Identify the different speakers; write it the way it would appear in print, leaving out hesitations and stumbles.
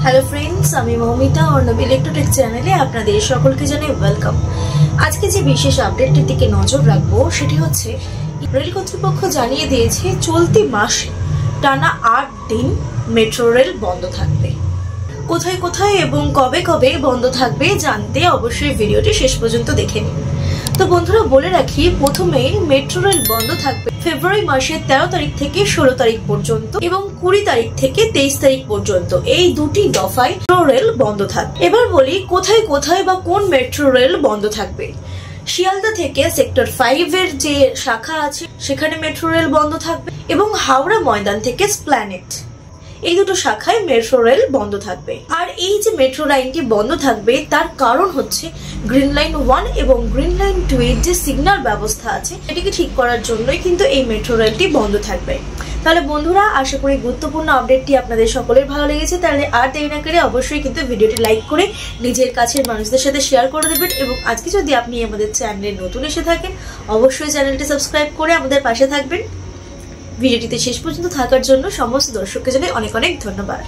Speaker 1: Hello friends, আমি মৌমিতা অর্ণব ইলেকট্রোটেক চ্যানেলে আপনাদের সকলকে জানাই ওয়েলকাম। আজকে যে বিশেষ আপডেটটির দিকে নজর রাখবো সেটি হচ্ছে রেল কর্তৃপক্ষ জানিয়ে দিয়েছে চলতি মাসে টানা 8 দিন মেট্রো রেল বন্ধ থাকবে। কোথায় কোথায় এবং কবে কবে বন্ধ থাকবে জানতে অবশ্যই ভিডিওটি শেষ পর্যন্ত দেখে নিন। তো বন্ধুরা বলে রাখি, প্রথমে মেট্রো রেল বন্ধ থাকবে ফেব্রুয়ারি মাসের 13 তারিখ থেকে 16 তারিখ পর্যন্ত এবং 20 তারিখ থেকে 23 তারিখ পর্যন্ত এই দুটি দফায় মেট্রো রেল বন্ধ থাকবে। এবার বলি কোথায় কোথায় বা কোন মেট্রো রেল বন্ধ থাকবে। শিয়ালদা থেকে সেক্টর 5 এর যে শাখা আছে সেখানে মেট্রো রেল বন্ধ থাকবে এবং হাওড়া ময়দান থেকে স্প্ল্যানেট, এই দুটো শাখায় মেট্রো রেল বন্ধ থাকবে। আর এই যে মেট্রো লাইনটি বন্ধ থাকবে তার কারণ হচ্ছে গ্রিন লাইন 1 এবং গ্রিন লাইন 2 এর যে সিগন্যাল ব্যবস্থা আছে সেটিকে ঠিক করার জন্যই কিন্তু এই মেট্রো রেলটি বন্ধ থাকবে। তাহলে বন্ধুরা, আশা করি গুরুত্বপূর্ণ আপডেটটি আপনাদের সকলের ভালো লেগেছে। তাহলে আর দেরি না করে অবশ্যই কিন্তু ভিডিওটি লাইক করে নিজের কাছের মানুষদের সাথে শেয়ার করে দেবেন এবং আজকে যদি আপনি আমাদের চ্যানেলে নতুন এসে থাকেন অবশ্যই চ্যানেলটি সাবস্ক্রাইব করে আমাদের পাশে থাকবেন। ভিডিওটিতে শেষ পর্যন্ত থাকার জন্য সমস্ত দর্শককে জানাই অনেক অনেক ধন্যবাদ।